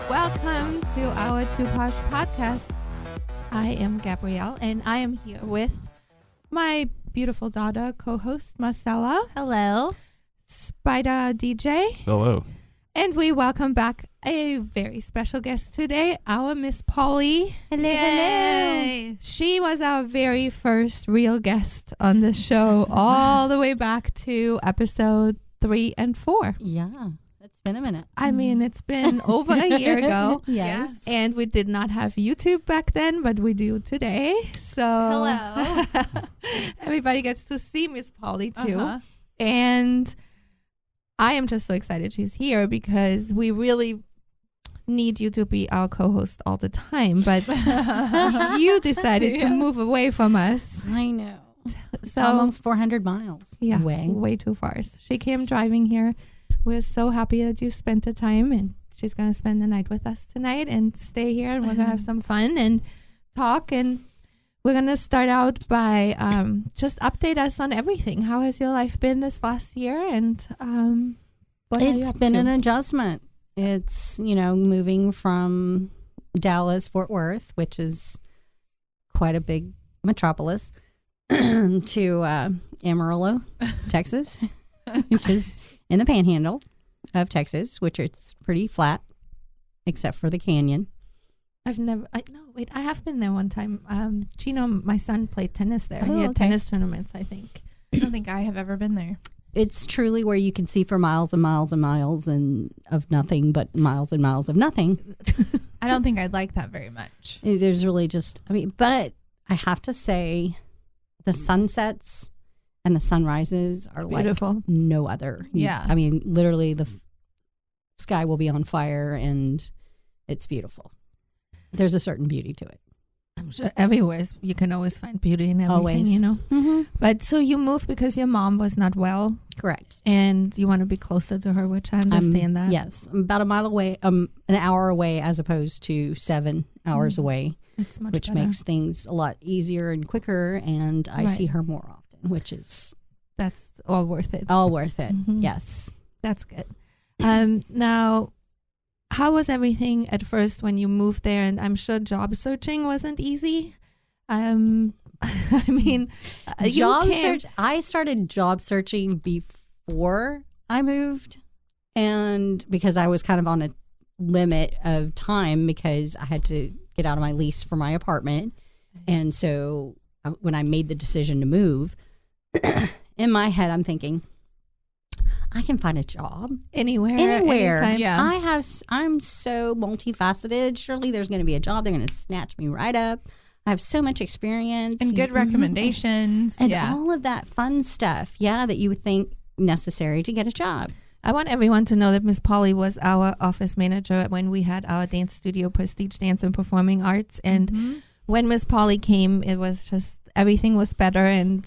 Welcome to our Two Posh podcast. I am Gabrielle, and I am here with my beautiful daughter, co-host Marcella. Hello. Spider DJ. Hello. And we welcome back a very special guest today, our Miss Polly. Hello. Hello. She was our very first real guest on the show all the way back to episode 3 and 4. Yeah. It's been a minute. I mean, it's been over a year ago. Yes. And we did not have YouTube back then, but we do today. So Hello. everybody gets to see Miss Polly too. And I am just so excited she's here because we really need you to be our co-host all the time. But you decided to move away from us. I know. So Almost 400 miles away. Way too far. So she came driving here. We're so happy that you spent the time, and she's going to spend the night with us tonight and stay here, and we're going to have some fun and talk. And we're going to start out by just update us on everything. How has your life been this last year? And what are you It's up been to? an adjustment. It's, moving from Dallas, Fort Worth, which is quite a big metropolis, to Amarillo, Texas, which is in the panhandle of Texas, which it's pretty flat, except for the canyon. I have been there one time. Gino, my son, played tennis there. Oh, He had okay. tennis tournaments, I think. I don't think I have ever been there. It's truly where you can see for miles and miles and miles and of nothing but miles and miles of nothing. I don't think I'd like that very much. There's really but I have to say the sunsets and the sunrises are Beautiful. like no other. Yeah. I mean, literally the sky will be on fire and it's beautiful. There's a certain beauty to it. I'm sure everywhere you can always find beauty in everything, Always. Mm-hmm. But so you moved because your mom was not well, Correct. and you want to be closer to her, which I understand that. Yes. I'm about a mile away, an hour away as opposed to 7 hours away, It's much which better. makes things a lot easier and quicker. And I Right. see her more often, which is That's all worth it. all worth it. Mhm. Yes. That's good. Now, how was everything at first when you moved there? And I'm sure job searching wasn't easy. I mean, I started job searching before I moved, and because I was kind of on a limit of time because I had to get out of my lease for my apartment. And so when I made the decision to move, in my head, I'm thinking, I can find a job anywhere. anytime. Yeah. I'm so multifaceted. Surely there's going to be a job. They're going to snatch me right up. I have so much experience And good recommendations. and yeah. all of that fun stuff. Yeah, that you would think necessary to get a job. I want everyone to know that Miss Polly was our office manager when we had our dance studio, Prestige Dance and Performing Arts. And when Miss Polly came, it was just everything was better, and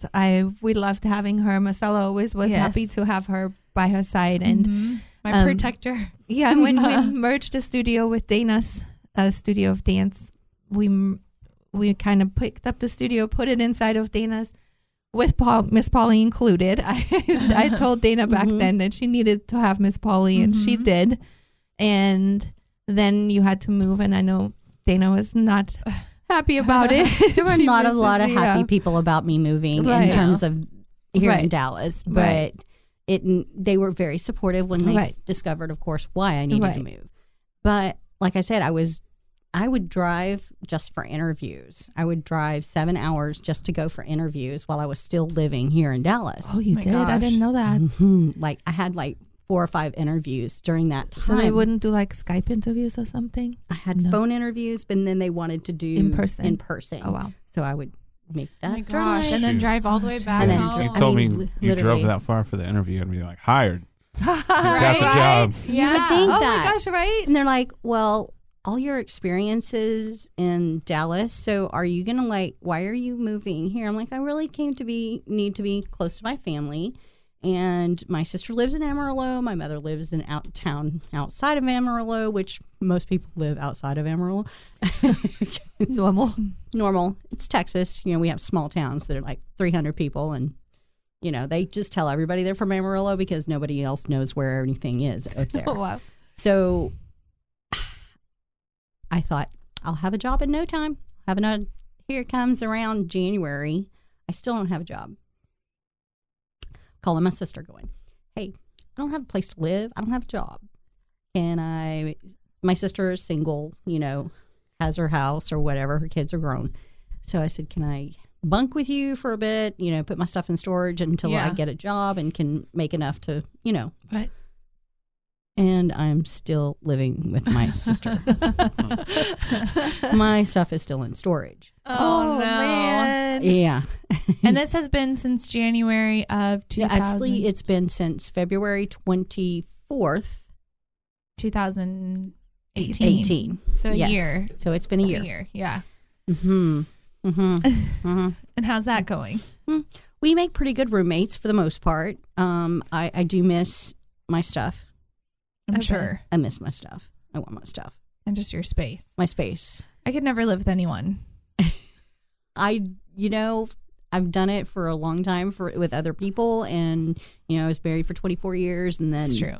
we loved having her. Marcella always was happy to have her by her side, and my protector. yeah. When we merged the studio with Dana's studio of dance, we kind of picked up the studio, put it inside of Dana's, with Miss Polly included. I told Dana back then that she needed to have Miss Polly, and she did. And then you had to move, and I know Dana was not happy about it. There were She not a misses lot of you. happy people about me moving Right. in terms of here in Right. Dallas, Right. but they were very supportive when they Right. discovered, of course, why I needed Right. to move. But like I said, I would drive just for interviews. I would drive 7 hours just to go for interviews while I was still living here in Dallas. Oh, you My did? I gosh. didn't know that. Like I had like 4 or 5 interviews during that time. So they wouldn't do like Skype interviews or something? I had phone interviews, but then they wanted to do In person. In person. Oh, wow. So I would make that Oh my gosh. drive. And then drive all the way back And then home. You I told mean, me you drove literally. that far for the interview and be like, hired. Right? Got the job. Yeah. You would think Oh that. my gosh, right? And they're like, well, all your experiences in Dallas, so are you going to why are you moving here? I'm like, I really need to be close to my family. And my sister lives in Amarillo. My mother lives in town outside of Amarillo, which most people live outside of Amarillo. Normal. Normal. It's Texas. We have small towns that are like 300 people and They just tell everybody they're from Amarillo because nobody else knows where anything is out there. Oh, wow. So I thought, I'll have a job in no time. Here it comes around January. I still don't have a job. Calling my sister going, hey, I don't have a place to live. I don't have a job. My sister is single, has her house or whatever. Her kids are grown. So I said, can I bunk with you for a bit, put my stuff in storage until I get a job and can make enough to, Right. And I'm still living with my sister. My stuff is still in storage. Oh, no. Man. Yeah. And this has been since January of 2000. Actually, it's been since February 24th, 2018. So a Yes. year. So it's been a year. A year, yeah. Mm-hmm. Mm-hmm. Mm-hmm. And how's that going? We make pretty good roommates for the most part. I do miss my stuff. I'm Okay. sure. I miss my stuff. I want my stuff. And just your space. My space. I could never live with anyone. I've done it for a long time with other people, and I was married for 24 years, and then That's true.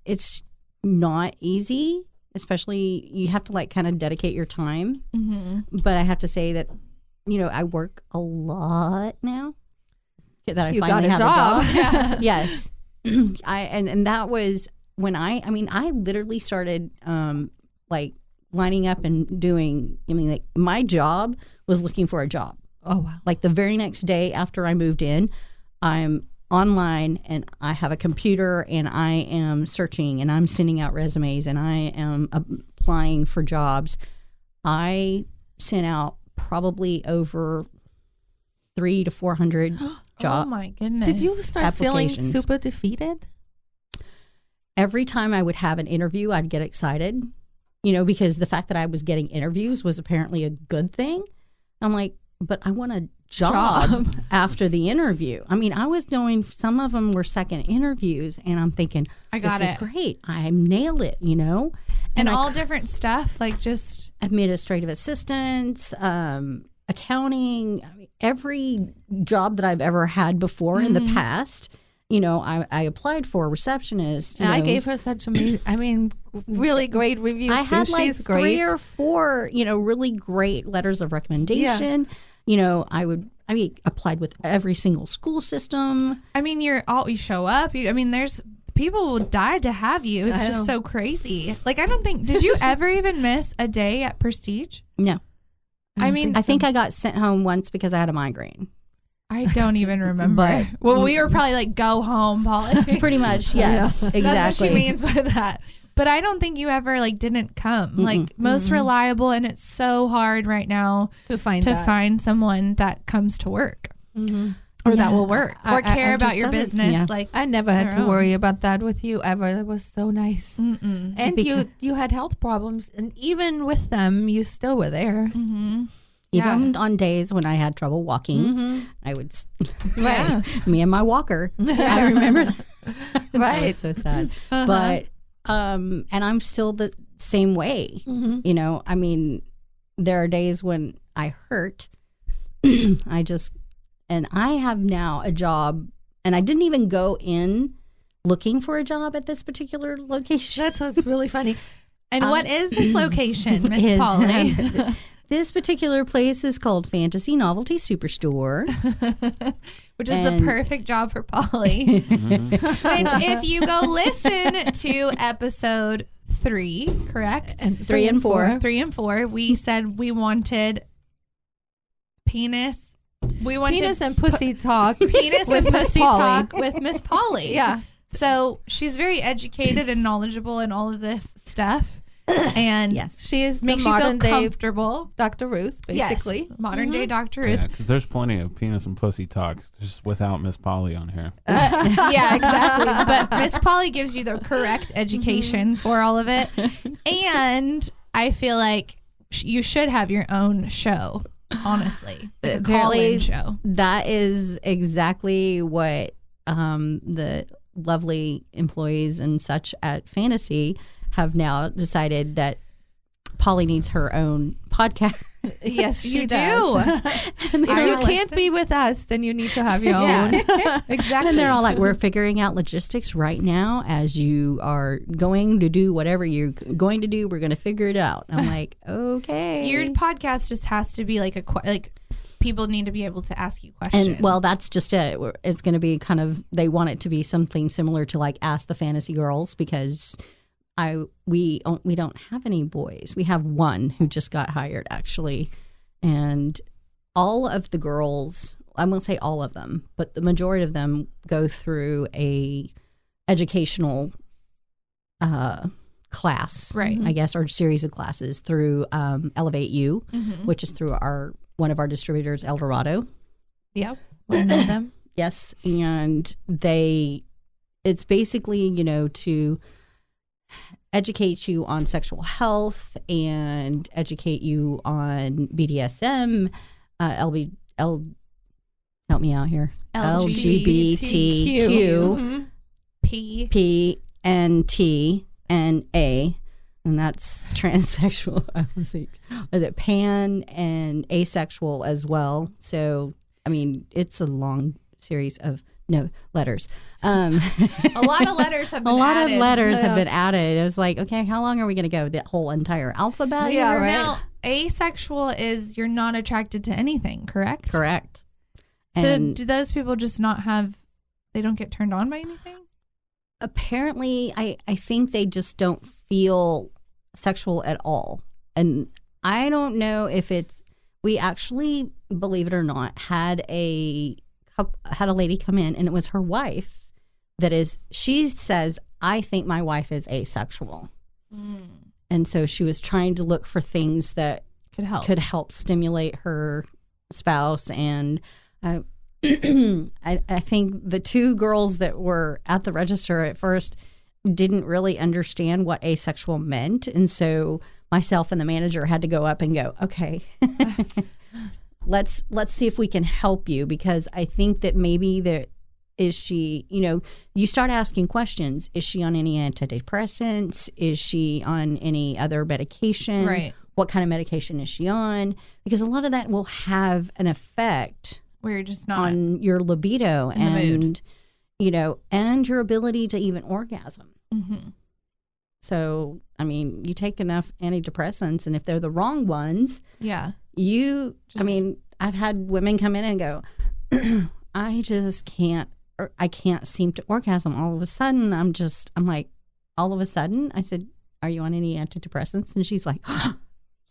It's not easy, especially you have to kind of dedicate your time. Mm-hmm. But I have to say that I work a lot now that I You finally got a have job. a job. Yes. And that was when I literally started lining up and doing, my job was looking for a job. Oh, wow. Like the very next day after I moved in, I'm online and I have a computer and I am searching and I'm sending out resumes and I am applying for jobs. I sent out probably over 300 to 400 Oh jobs. my goodness. Did you start feeling Applications. super defeated? Every time I would have an interview, I'd get excited, because the fact that I was getting interviews was apparently a good thing. I'm like, but I want a job after the interview. I was doing, some of them were second interviews, and I'm thinking, I got this is great. I nailed it, And I all different stuff, like just administrative assistants, accounting, every job that I've ever had before in the past. I applied for a receptionist. I gave her such really great reviews. I had She's great. 3 or 4, really great letters of recommendation. I applied with every single school system. you show up. There's people will die to have you. It's just so crazy. I don't think, did you ever even miss a day at Prestige? No. I think I got sent home once because I had a migraine. I don't even remember. But- we were probably go home, Polly. Pretty much, yes, exactly. That's what she means by that. But I don't think you ever didn't come. Most reliable, and it's so hard right now to find find someone that comes to work Mm-hmm. or that will work or care I about just your love it. business. Yeah. I never had their to own. worry about that with you ever. That was so nice. Mm-mm. And you had health problems, and even with them, you still were there. Mm-hmm. Even on days when I had trouble walking, Mm-hmm. I would, Yeah. me and my walker. I remember that. That Right. was so sad. Uh-huh. But, and I'm still the same way. Mm-hmm. There are days when I hurt. And I have now a job, and I didn't even go in looking for a job at this particular location. That's what's really funny. And what is this location, Miss Is- Polly? This particular place is called Fantasy Novelty Superstore. Which is the And- perfect job for Polly. Which, if you go listen to episode 3, correct? And 3 and 4. 3 and 4, we said we wanted penis. We wanted penis and pussy talk. penis with and Miss pussy Polly. talk with Miss Polly. Yeah. So she's very educated and knowledgeable in all of this stuff. And Yes. She is the makes you feel modern day comfortable. Dr. Ruth, basically. Yes, modern day Dr. Ruth. Yeah, because there's plenty of penis and pussy talk just without Miss Polly on here. Yeah, exactly. But Miss Polly gives you the correct education for all of it. And I feel like you should have your own show, honestly. Like a call-in show. That is exactly what the lovely employees and such at Fantasy have now decided, that Polly needs her own podcast. Yes, she You does. And If they're you all can't be with us, then you need to have your own. Yeah, exactly. And they're all like, we're figuring out logistics right now as you are going to do whatever you're going to do. We're going to figure it out. I'm like, okay. Your podcast just has to be like people need to be able to ask you questions. And well, that's just it. It's going to be kind of, they want it to be something similar to like Ask the Fantasy Girls, because we don't have any boys. We have one who just got hired actually, and all of the girls, I won't say all of them, but the majority of them go through a educational class, Right. I guess, or series of classes through Elevate U, Mhm. which is through one of our distributors, El Dorado. Yep. We know them. Yes, and it's basically, to educate you on sexual health and educate you on BDSM, help me out here, LGBTQ, Mhm. P and T and A, and that's transsexual. I was like, is it pan and asexual as well? So, I mean, it's a long series of letters. A lot of letters have been A lot added. of letters have been added. It was like, okay, how long are we going to go? The whole entire alphabet? Yeah, right. Now, asexual is you're not attracted to anything, correct? Correct. So And do those people just not they don't get turned on by anything? apparently, I think they just don't feel sexual at all. And I don't know if we actually, believe it or not, had a lady come in, and it was her wife she says, I think my wife is asexual. And so she was trying to look for things that Could help. stimulate her spouse. And I think the two girls that were at the register at first didn't really understand what asexual meant. And so myself and the manager had to go up and go, okay, let's see if we can help you, because I think that maybe is she, you start asking questions. Is she on any antidepressants? Is she on any other medication? Right. What kind of medication is she on? Because a lot of that will have an effect Where you're just not on your libido in the mood. and your ability to even orgasm. Mm-hmm. So, I mean, you take enough antidepressants, and if they're the wrong ones, Yeah. I've had women come in and go, I just can't, or I can't seem to orgasm. All of a sudden, I'm like, all of a sudden, I said, are you on any antidepressants? And she's like,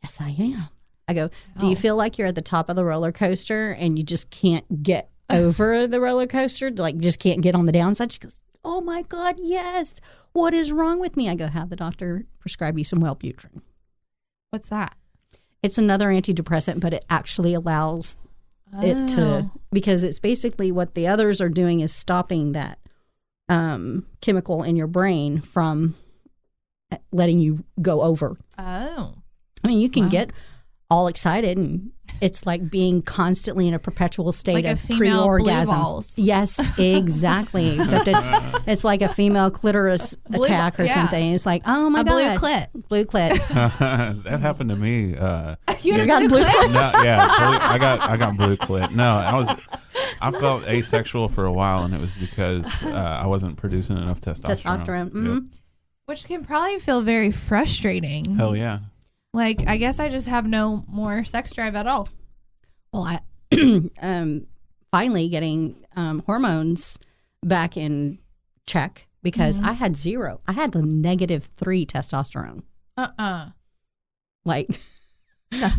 yes, I am. I go, do you feel like you're at the top of the roller coaster and you just can't get over the roller coaster? Like, just can't get on the downside? She goes, oh my God, yes. What is wrong with me? I go, have the doctor prescribe you some Wellbutrin. What's that? It's another antidepressant, but it actually allows it to, because it's basically what the others are doing is stopping that chemical in your brain from letting you go over. Oh. I mean, you can get all excited, and it's like being constantly in a perpetual state Like a of female blue pre-orgasm. balls. Yes, exactly. Except it's like a female clitoris attack or yeah. something. It's like, oh my A God. blue clit. Blue clit. That happened to me. You got blue clit? No, yeah, I got blue clit. No, I felt asexual for a while, and it was because I wasn't producing enough testosterone. Testosterone. Which can probably feel very frustrating. Hell yeah. Like, I guess I just have no more sex drive at all. Well, I finally getting hormones back in check, because I had zero. I had the -3 testosterone. Like,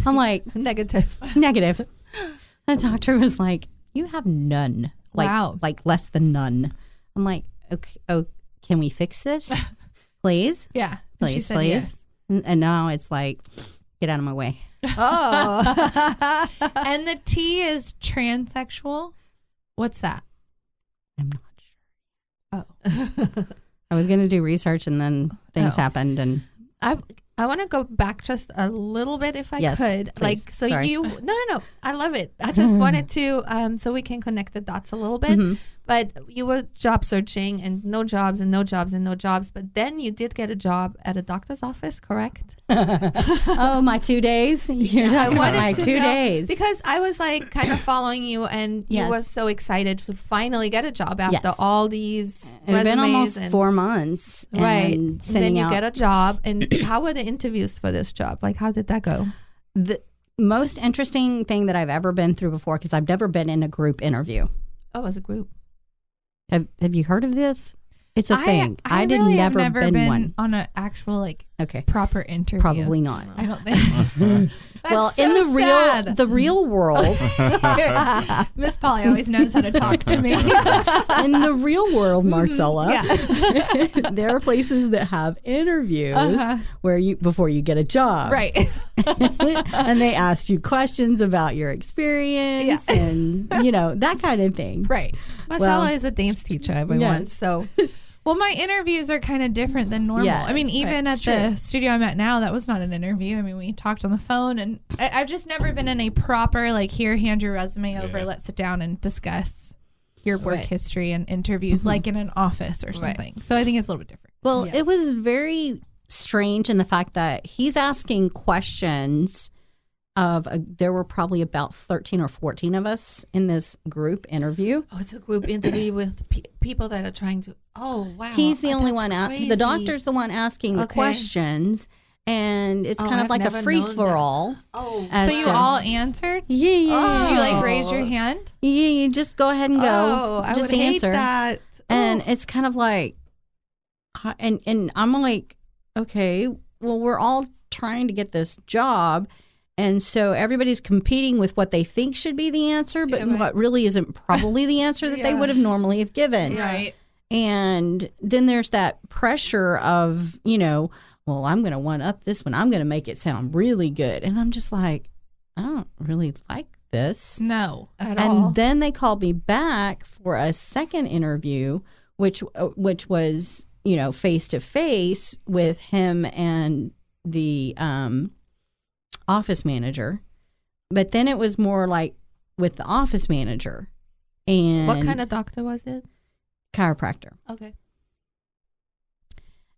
I'm like, Negative. negative. The doctor was like, you have none. Like, Wow. like less than none. I'm like, okay, can we fix this? Please? Yeah. And she Please, said please. yes. And now it's like, get out of my way. Oh. And the T is transsexual. What's that? I'm not sure. Oh. I was going to do research, and then things happened, and I want to go back just a little bit if I could. Please. Like, so Sorry. no. I love it. I just wanted to, so we can connect the dots a little bit. Mhm. But you were job searching and no jobs and no jobs and no jobs. But then you did get a job at a doctor's office, correct? Oh, my 2 days? You're talking about my 2 days. Because I was like kind of following you and you Yes. were so excited to finally get a job after Yes. all these It had been resumes almost and 4 months. right. And And then sending you out get a job. And how were the interviews for this job? Like, how did that go? the most interesting thing that I've ever been through before, because I've never been in a group interview. Oh, it was a group. Have you heard of this? It's a thing. I did really have never been one. on an actual like Okay. proper interview. Probably not. I don't think. Well, That's in so the sad. real world, Miss Polly always knows how to talk to me. in the real world, Marcella, Yeah. there are places that have interviews Uh-huh. where you before you get a job, Right. and they ask you questions about your experience and that kind of thing. Right. Marcella Well, is a dance teacher, everyone. yes. So Well, my interviews are kind of different than normal. Yeah, I mean, even it's at the studio I'm at now, that was not an interview. I mean, we talked on the phone, and I've just never been in a proper, like, here, hand your resume over, Yeah. let's sit down and discuss your work Right. history and interviews, like in an office or something. So I think it's a little bit different. Well, Yeah. it was very strange in the fact that he's asking questions of there were probably about 13 or 14 of us in this group interview. it's a group interview with people that are trying to. Oh wow! He's the only that's one. crazy. The doctor's the one asking the Okay. questions, and it's Oh, kind of I've like a never free known for all. Oh, As So you to- all answered? Yeah. Do you, like, raise your hand? Yeah, you just go ahead and go. Oh, I just would answer. hate that. And Oh. it's kind of like, and I'm like, okay, well, we're all trying to get this job. And so everybody's competing with what they think should be the answer, but Yeah, right. what really isn't probably the answer that they Yeah. would have normally have given. Yeah. Right. And then there's that pressure of, well, I'm going to one up this one. I'm going to make it sound really good. And I'm just like, I don't really like this. No. At all. And then they called me back for a second interview, which was, face to face with him and the office manager. But then it was more like with the office manager. And What kind of doctor was it? chiropractor. Okay.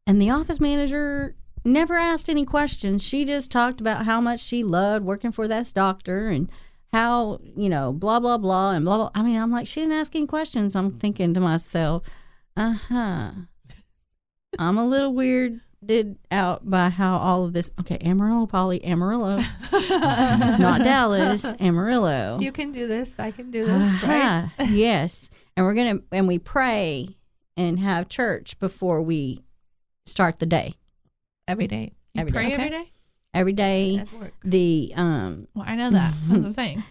And the office manager never asked any questions. She just talked about how much she loved working for this doctor and how, blah, blah, blah, and blah, blah. I mean, I'm like, she didn't ask any questions. I'm thinking to myself, I'm a little weirded out by how all of this. Okay, Amarillo, Polly, Amarillo. Not Dallas, Amarillo. You can do this. I can do this. Right? Yes. And we pray and have church before we start the day. Every day. You Every pray day. every day? Every day. At work. The Well, I know that. That's what I'm saying.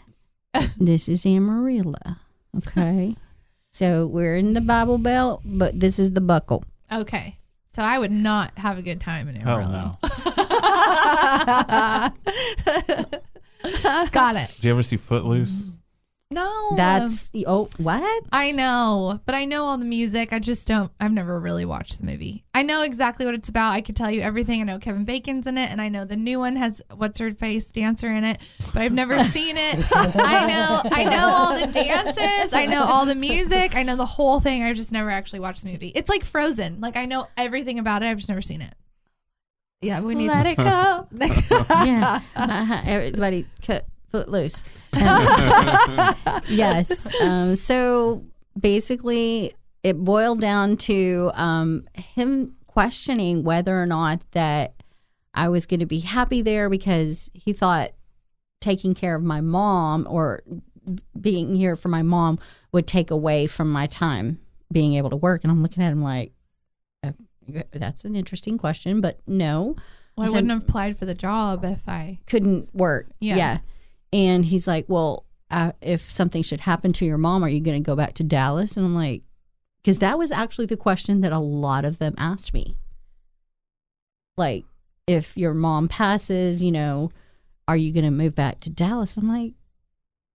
this is Amarillo. Okay. So we're in the Bible Belt, but this is the buckle. Okay. So I would not have a good time in Hell Amarillo. no. Got it. Did you ever see Footloose? No. That's what? I know, but I know all the music. I just don't. I've never really watched the movie. I know exactly what it's about. I could tell you everything. I know Kevin Bacon's in it, and I know the new one has what's her face dancer in it, but I've never seen it. I know all the dances. I know all the music. I know the whole thing. I've just never actually watched the movie. It's like Frozen. Like I know everything about it. I've just never seen it. Yeah, we need. Let it go. Yeah. Everybody cut Footloose. Yes. So basically, it boiled down to him questioning whether or not that I was going to be happy there because he thought taking care of my mom or being here for my mom would take away from my time being able to work. And I'm looking at him like, that's an interesting question, but no. Well, I said- wouldn't have applied for the job if I. Couldn't work. Yeah. And he's like, well, if something should happen to your mom, are you going to go back to Dallas? And I'm like, because that was actually the question that a lot of them asked me. Like, if your mom passes, are you going to move back to Dallas? I'm like,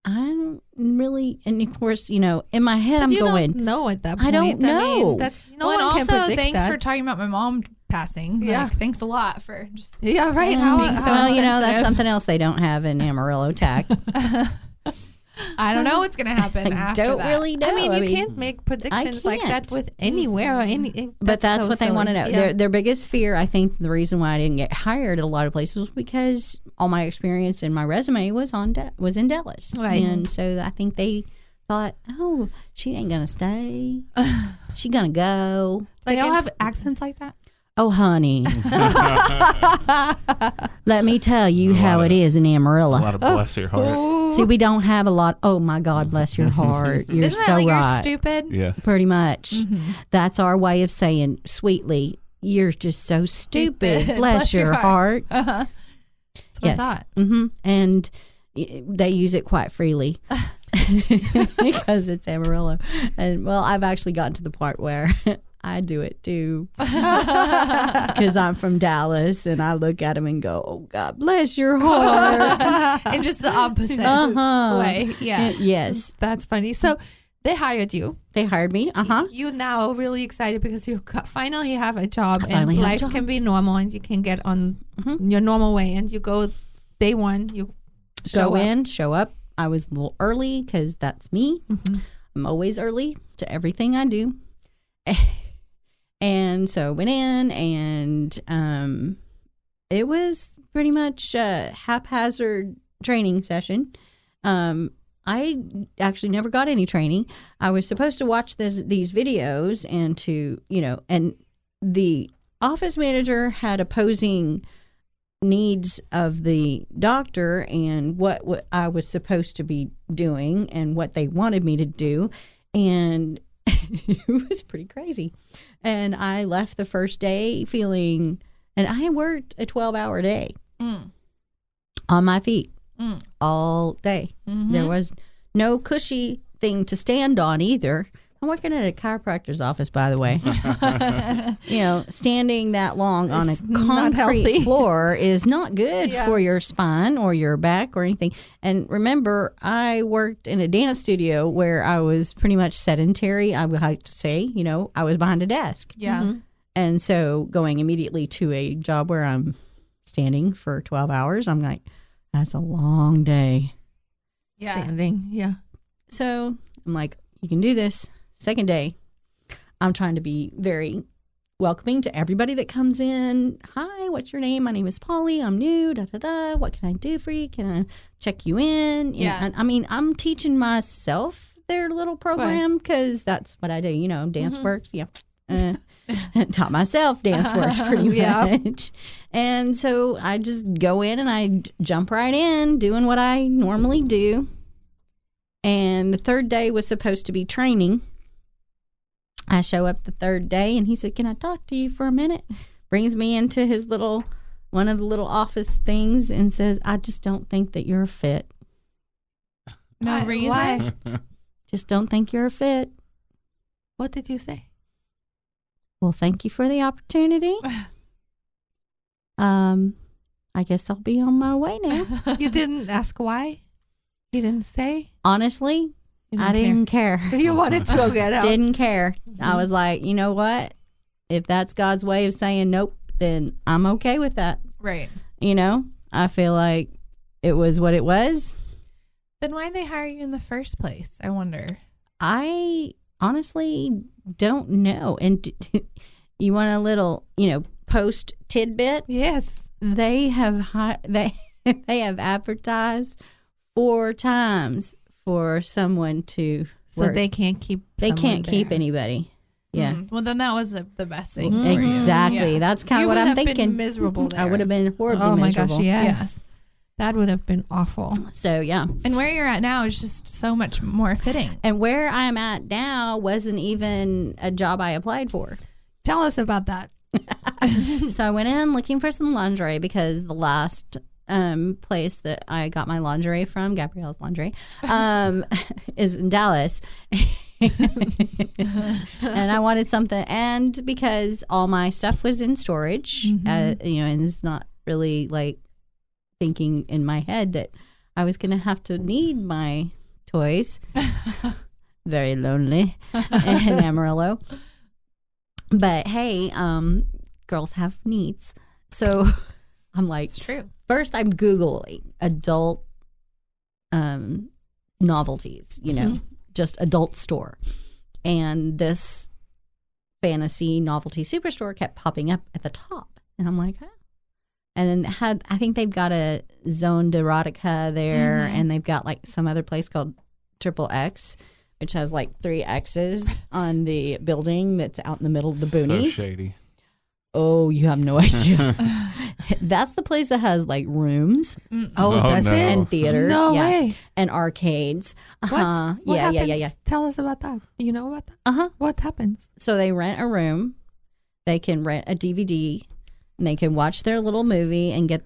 I don't really. And of course, in my head, I'm you going, don't know at that point. I don't know. That's no Well, one and can also, predict thanks that. for talking about my mom passing. Yeah. Like, thanks a lot for just. Yeah, right. being so well, you know, that's insensitive. something else they don't have in Amarillo Tact. I don't know what's gonna happen I after don't that. really know. I mean, you can't make predictions like that can't. with anywhere or any. But that's so what they silly. want to know. Yeah. Their biggest fear, I think, the reason why I didn't get hired at a lot of places was because all my experience in my resume was was in Dallas, Right. and so I think they thought, oh, she ain't gonna stay. She gonna go. They Like all it's- have accents like that. Oh, honey, let me tell you how it is in A Amarillo. lot of bless your heart. See, we don't have a lot. Oh my God, bless your heart. You're Isn't that so like right. you're stupid? Yes. Pretty much. Mm-hmm. That's our way of saying sweetly, you're just so stupid. Stupid. Bless your heart. Uh-huh. That's what I thought. Mm-hmm. And they use it quite freely because it's Amarillo. And well, I've actually gotten to the part where I do it too because I'm from Dallas and I look at them and go, oh, God bless your heart. In just the opposite way. Yeah. Yes. That's funny. So they hired you. They hired me. You now really excited because you finally have a job finally and have a life job. can be normal and you can get on your normal way and you go day one. You Go in, show up. I was a little early because that's me. I'm always early to everything I do. And so went in and it was pretty much a haphazard training session. I actually never got any training. I was supposed to watch these videos and to, and the office manager had opposing needs of the doctor and what I was supposed to be doing and what they wanted me to do. And it was pretty crazy. And I left the first day feeling, and I worked a 12-hour day on my feet all day. There was no cushy thing to stand on either. I'm working at a chiropractor's office, by the way. Standing that long on a It's not healthy. concrete floor is not good Yeah. for your spine or your back or anything. And remember, I worked in a dance studio where I was pretty much sedentary. I would like to say, I was behind a desk. Yeah. And so going immediately to a job where I'm standing for 12 hours, I'm like, that's a long day. Yeah. Standing. Yeah. So I'm like, you can do this. Second day, I'm trying to be very welcoming to everybody that comes in. Hi, what's your name? My name is Polly. I'm new. Da da da. What can I do for you? Can I check you in? Yeah. And, I mean, I'm teaching myself their little program because that's what I do. Dance works. Yeah. Taught myself dance works pretty Yeah. much. And so I just go in and I jump right in doing what I normally do. And the third day was supposed to be training. I show up the third day and he said, can I talk to you for a minute? Brings me into his one of the little office things and says, I just don't think that you're a fit. No reason. Why? Just don't think you're a fit. What did you say? Well, thank you for the opportunity. I guess I'll be on my way now. You didn't ask why? You didn't say? Honestly, You I didn't care. You wanted to go get out. Didn't care. I was like, you know what? If that's God's way of saying nope, then I'm okay with that. Right. I feel like it was what it was. Then why'd they hire you in the first place? I wonder. I honestly don't know. And you want a little, post tidbit? Yes. They have they have advertised 4 times for someone to So work. they can't keep. They can't someone keep there. anybody. Yeah. Well, then that was the best thing. For you. Exactly. Yeah. That's kind You of what would I'm have thinking. been miserable there. I would have been horribly Oh my miserable. gosh, yes. That would have been awful. So yeah. And where you're at now is just so much more fitting. And where I'm at now wasn't even a job I applied for. Tell us about that. So I went in looking for some lingerie because the last place that I got my lingerie from, Gabrielle's Lingerie, is in Dallas. And I wanted something, and because all my stuff was in storage, and it's not really like thinking in my head that I was going to have to need my toys. Very lonely in Amarillo. But hey, girls have needs. So I'm like, It's true. first I'm Googling adult novelties, just adult store. And this Fantasy Novelty Superstore kept popping up at the top. And I'm like, And then I think they've got a Zone Erotica there, and they've got like some other place called Triple X, which has like 3 X's on the building that's out in the middle of the boonies. So shady. Oh, you have no idea. That's the place that has like rooms Oh, does no. it? and theaters. No yeah, way. and arcades. What? Uh-huh. What Yeah. happens? Tell us about that. Do you know about that? Uh-huh. What happens? So they rent a room, they can rent a DVD, and they can watch their little movie and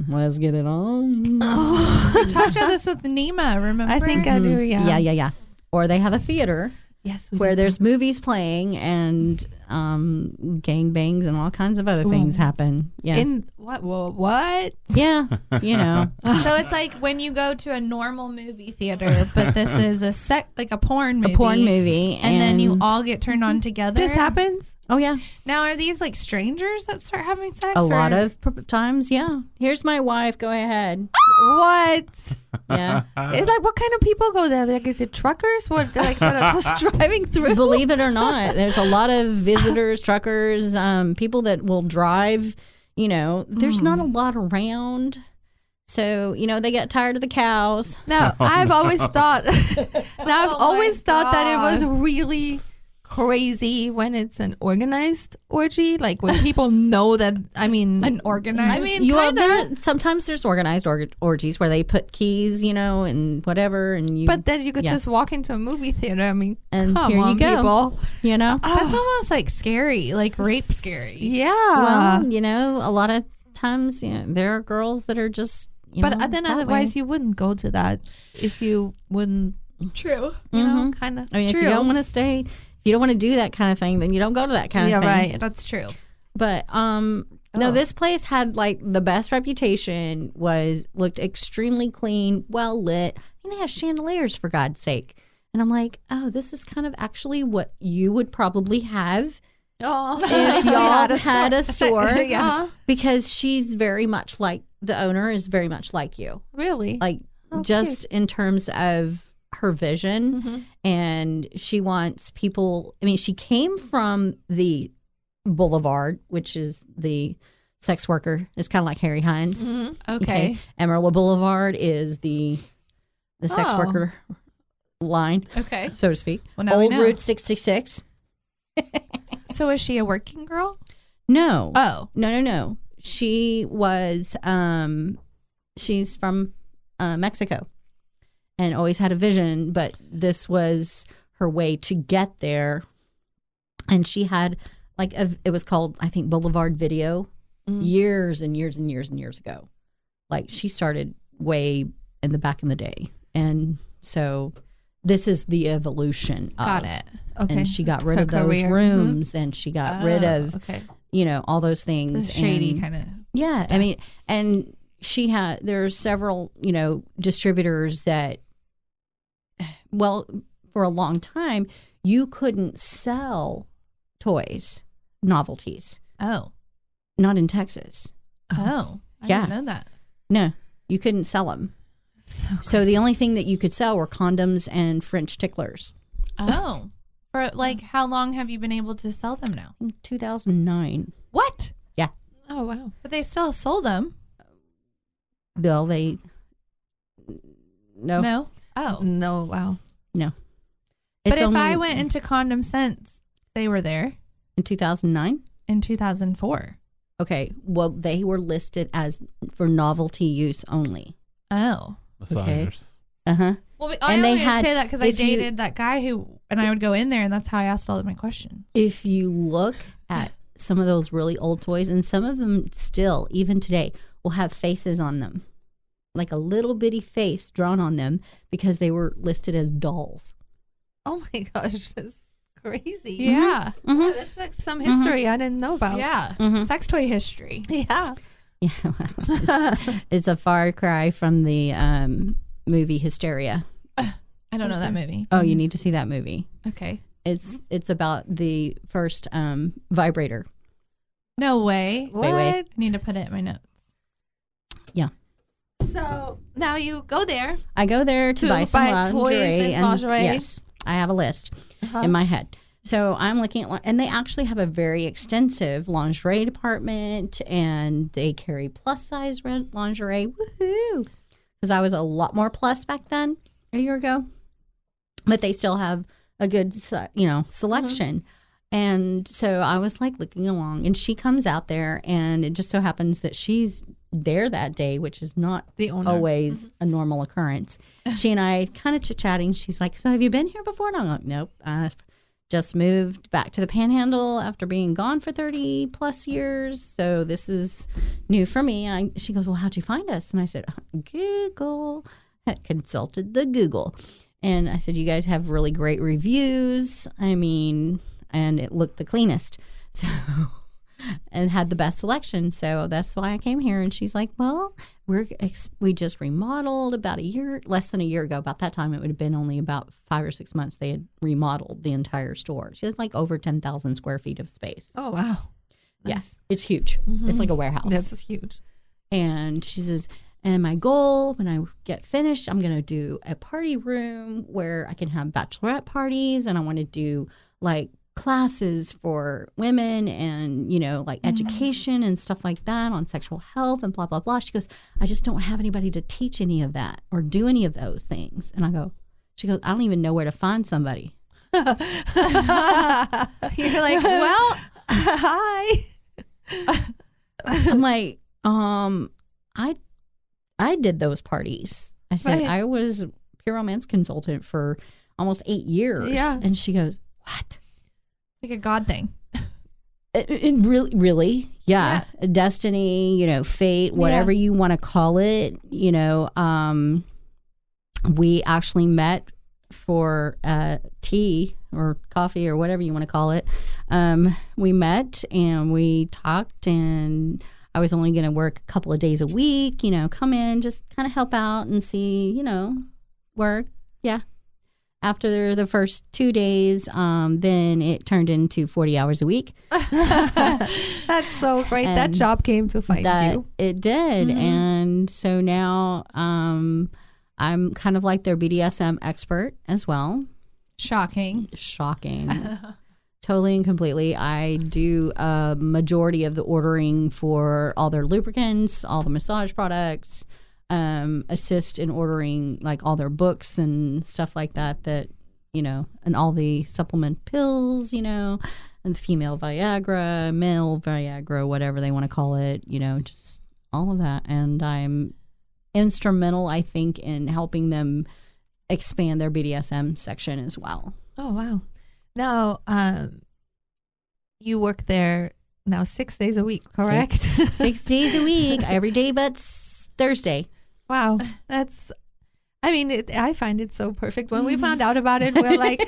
let's get it on. We talked about this with Nima, remember? I think I do, yeah. Yeah. Or they have a theater Yes. where there's movies playing and gangbangs and all kinds of other things happen. Yeah. In what? Whoa, what? Yeah. So it's like when you go to a normal movie theater, but this is like a porn movie. A porn movie. And then you all get turned on together. This happens? Oh, yeah. Now, are these like strangers that start having sex? A or- lot of times, yeah. Here's my wife. Go ahead. What? Yeah. It's like, what kind of people go there? Like, is it truckers? What, like, that are just driving through? Believe it or not, there's a lot of visitors, truckers, people that will drive. There's not a lot around. So, they get tired of the cows. Now, I've always thought, that it was God. really crazy when it's an organized orgy, like when people know that. I mean, An organized? I mean, Sometimes there's organized orgies where they put keys, and whatever, and but then you could yeah. just walk into a movie theater. I mean, And come here you on, go. people. That's almost like scary, like rape scary. Yeah. Well, a lot of times, there are girls that are just. But then that otherwise way. you wouldn't go to that if you wouldn't, True. kind of. I mean, if you don't want to stay, if you don't want to do that kind of thing, then you don't go to that kind of thing. right. That's true. But no, this place had like the best reputation. Looked extremely clean, well lit. And they have chandeliers, for God's sake. And I'm like, oh, this is kind of actually what you would probably have Oh, if y'all had a store. Yeah. Because she's very much like, the owner is very much like you. really? Like just in terms of her vision. And she wants people, I mean, she came from the Boulevard, which is the sex worker. It's kind of like Harry Hines. Okay. Amarillo Boulevard is the sex Oh. worker line, Okay. so to speak. Well, now we Old know. Route 66. So is she a working girl? No. Oh. No. She was, she's from Mexico and always had a vision, but this was her way to get there. And she had like, it was called, I think, Boulevard Video years and years and years and years ago. Like she started way in the day. And so this is the evolution of Got it. Okay. And she got rid Her of those career. rooms and she got rid of, Okay. all those things. This shady And- kind of. yeah, I mean, and there's several, distributors that, well, for a long time, you couldn't sell toys, novelties, Oh. not in Texas. Oh. I Yeah. didn't know that. No, you couldn't sell them. So the only thing that you could sell were condoms and French ticklers. Oh. For like, how long have you been able to sell them now? 2009. What? Yeah. Oh, wow. But they still sold them. Well, they, no. No? Oh. No, wow. But if only I went into Condom Sense, they were there in 2009. in 2004. Okay, well, they were listed as for novelty use only. Oh. Massagers. Uh-huh. Well, I And they only had- say that because I if you- dated that guy and I would go in there, and that's how I asked all of my questions. If you look at some of those really old toys, and some of them still, even today, will have faces on them, like a little bitty face drawn on them because they were listed as dolls. Oh my gosh, that's crazy. Yeah. Yeah, that's like some history I didn't know about. Yeah. Mhm. Sex toy history. Yeah. Yeah, well, it's a far cry from the movie Hysteria. I don't know that movie. Oh, you need to see that movie. Okay. It's about the first vibrator. No way. What? Wait. I need to put it in my notes. So now you go there. I go there to buy some buy toys lingerie. and lingerie. Yes, I have a list in my head. So I'm looking at, and they actually have a very extensive lingerie department, and they carry plus size lingerie. Woohoo! Because I was a lot more plus back then, a year ago, but they still have a good, selection. And so I was like looking along, and she comes out there, and it just so happens that she's there that day, which is not The owner. always a normal occurrence. She and I kind of chit-chatting. She's like, so have you been here before? And I'm like, nope. I've just moved back to the Panhandle after being gone for 30 plus years. So this is new for me. She goes, well, how'd you find us? And I said, Google. I consulted the Google. And I said, you guys have really great reviews. I mean, and it looked the cleanest. So, and had the best selection. So that's why I came here. And she's like, well, we just remodeled about less than a year ago. About that time, it would have been only about 5 or 6 months. They had remodeled the entire store. She has like over 10,000 square feet of space. Oh, wow. Yes. It's huge. It's like a warehouse. That's huge. And she says, and my goal when I get finished, I'm going to do a party room where I can have bachelorette parties. And I want to do like classes for women and, like education and stuff like that on sexual health and blah, blah, blah. She goes, I just don't have anybody to teach any of that or do any of those things. And she goes, I don't even know where to find somebody. You're like, well, Hi. I'm like, I did those parties. I said, Right. I was pure romance consultant for almost 8 years. Yeah. And she goes, what? like a God thing. It really, yeah. Destiny, fate, whatever you want to call it. We actually met for tea or coffee or whatever you want to call it. We met and we talked, and I was only going to work a couple of days a week. Come in, just kind of help out and see, work. Yeah. After the first 2 days, then it turned into 40 hours a week. That's so great. That And job came to find you. It did. And so now I'm kind of like their BDSM expert as well. Shocking. Totally and completely. I do a majority of the ordering for all their lubricants, all the massage products, assist in ordering like all their books and stuff like that, and all the supplement pills, and female Viagra, male Viagra, whatever they want to call it, just all of that. And I'm instrumental, I think, in helping them expand their BDSM section as well. Oh, wow. Now, you work there now 6 days a week, correct? 6 days a week, every day but Thursday. Wow. I find it so perfect. When we found out about it, we're like,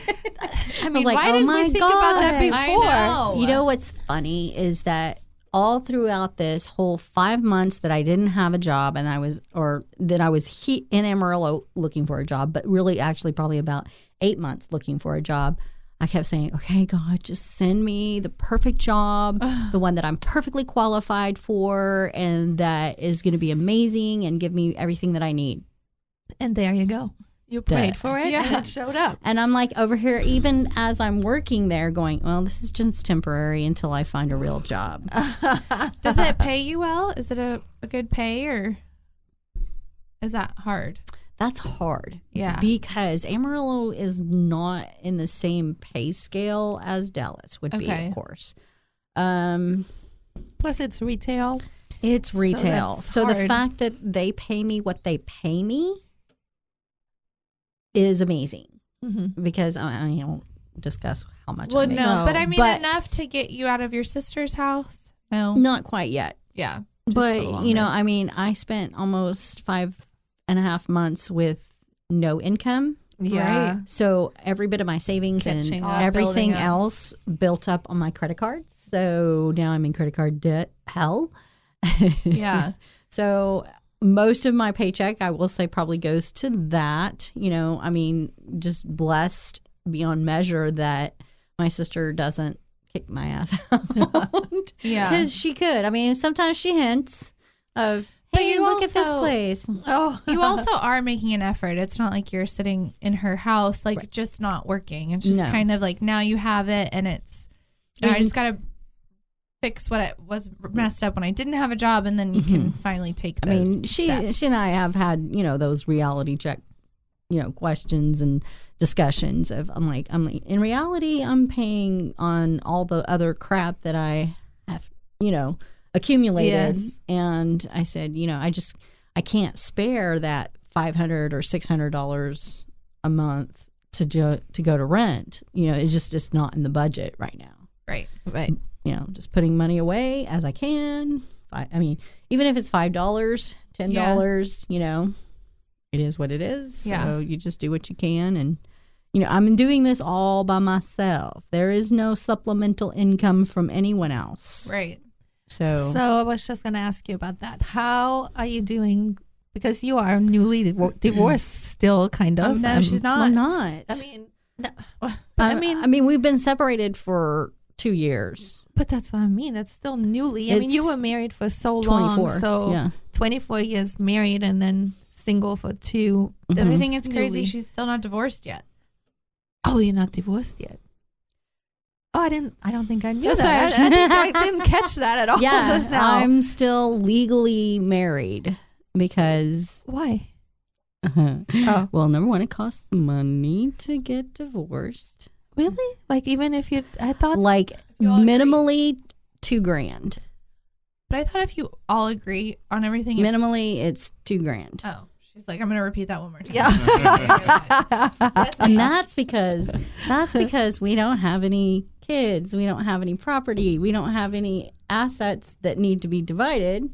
why didn't we think about that before? I know. You know what's funny is that all throughout this whole 5 months that I didn't have a job and I was in Amarillo looking for a job, but really actually probably about 8 months looking for a job, I kept saying, okay, God, just send me the perfect job, the one that I'm perfectly qualified for and that is going to be amazing and give me everything that I need. And there you go. You prayed for it and it showed up. And I'm like over here, even as I'm working there going, well, this is just temporary until I find a real job. Does it pay you well? Is it a good pay, or is that hard? That's hard. Yeah. Because Amarillo is not in the same pay scale as Dallas would be, of course. Plus, it's retail. It's retail. So the hard. fact that they pay me what they pay me is amazing. Because I don't discuss how much I make. No, but I mean enough to get you out of your sister's house? No. Not quite yet. Yeah. But, I spent almost 5.5 months with no income. Yeah. Right? So every bit of my savings Catching and up, everything building up. else built up on my credit cards. So now I'm in credit card debt hell. Yeah. So most of my paycheck, I will say, probably goes to that. Just blessed beyond measure that my sister doesn't kick my ass out. Yeah. Because she could. I mean, sometimes she hints of, But hey, you look at this also- place. Oh, You also are making an effort. It's not like you're sitting in her house, like just not working. It's just No. kind of like now you have it, and it's. Now I just gotta fix what it was messed up when I didn't have a job, and then you can finally take. I Those mean, she and I have had, those reality check, questions and discussions of, I'm like, in reality, I'm paying on all the other crap that I have, accumulated. Yes. And I said, I can't spare that $500 or $600 a month to go to rent. It's just not in the budget right now. right. right. Just putting money away as I can. I mean, even if it's $5, $10, it is what it is. Yeah. So you just do what you can. And, I'm doing this all by myself. There is no supplemental income from anyone else. Right. So So I was just going to ask you about that. How are you doing? Because you are newly divorced still, kind of. No, she's not. I'm not. I mean, no, but I mean, I mean, we've been separated for 2 years. but that's what I mean. That's still newly. I mean, you were married for so 24. long. So Yeah. 24 years married and then single for 2. Mhm. That's I think it's crazy. newly. She's still not divorced yet. Oh, you're not divorced yet. Oh, I don't think I knew That's that. why I think I didn't catch that at all just now. I'm still legally married because Why? Oh, well, number one, it costs money to get divorced. really? Like, even if I thought, Like You all agree? minimally $2,000. But I thought if you all agree on everything, it's, Minimally, it's $2,000. oh, she's like, I'm gonna repeat that one more time. yeah. And that's because we don't have any kids, we don't have any property, we don't have any assets that need to be divided.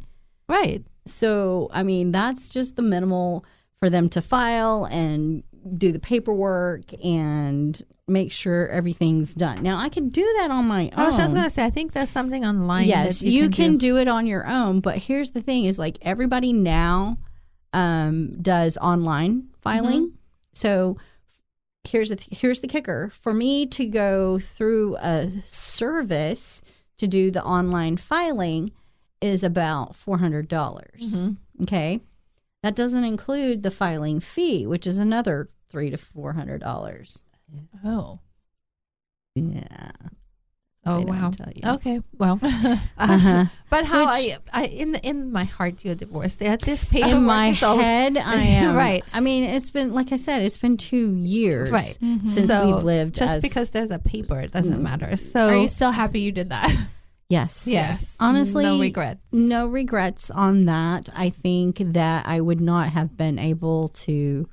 Right. So, I mean, that's just the minimal for them to file and do the paperwork and make sure everything's done. Now, I can do that on my own. I was just going to say, I think there's something online. Yes, that you can do. do it on your own. But here's the thing is, like, everybody now does online filing. Mm-hmm. So here's the kicker. For me to go through a service to do the online filing is about $400. Mhm. Okay. That doesn't include the filing fee, which is another $300 to $400. Oh. Yeah. Oh, They don't wow. tell you. Okay. Well, Uh-huh. but how Which- I in my heart, you're divorced. At this paperwork In my is always- head, I am. Right. I mean, it's been, like I said, it's been 2 years Right. since So, we've lived just as, because there's a paper, it doesn't matter. So Are you still happy you did that? yes. yes, Honestly, no regrets. No regrets on that. I think that I would not have been able to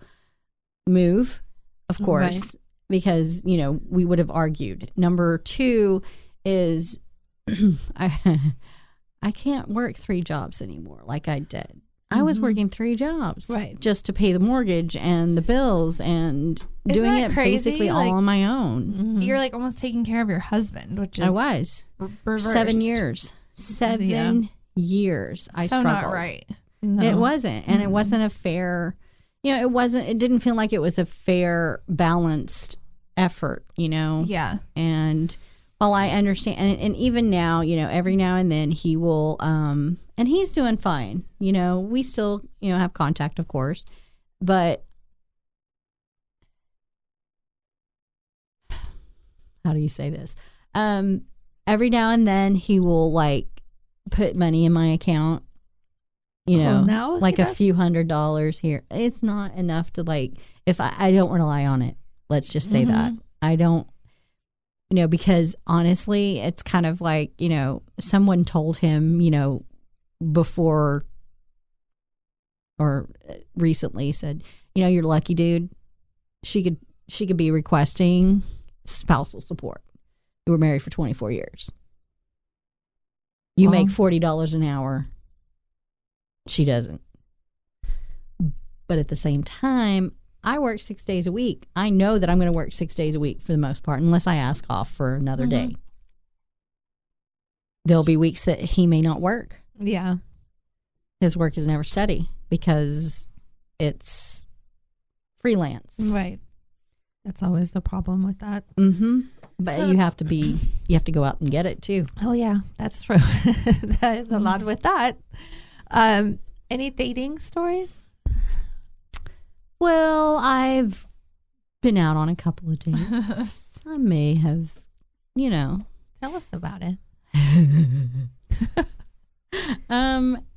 move, of course, Right. because, we would have argued. Number 2 is I can't work 3 jobs anymore like I did. I was working 3 jobs Right. just to pay the mortgage and the bills and doing that it crazy? basically Like- all on my own. Mhm. You're like almost taking care of your husband, which is I was. reversed. 7 years. 7 years I so struggled. not right. No. It wasn't. And it wasn't a fair, it didn't feel like it was a fair, balanced effort, Yeah. And while I understand, and even now, every now and then he will, and he's doing fine. We still, have contact, of course, but how do you say this? Every now and then he will like put money in my account, now he like a does? few $100s here. It's not enough to like, if I don't rely on it. Let's just say that. I don't, because honestly, it's kind of like, someone told him, before or recently said, you're lucky, dude. She could be requesting spousal support. We were married for 24 years. You Well. make $40 an hour. She doesn't. But at the same time, I work 6 days a week. I know that I'm going to work 6 days a week for the most part, unless I ask off for another day. There'll be weeks that he may not work. Yeah. His work is never steady because it's freelance. Right. That's always the problem with that. Mm-hmm. But So- you have to go out and get it too. Oh yeah, that's true. That is a lot with that. Any dating stories? Well, I've been out on a couple of dates. I may have, Tell us about it.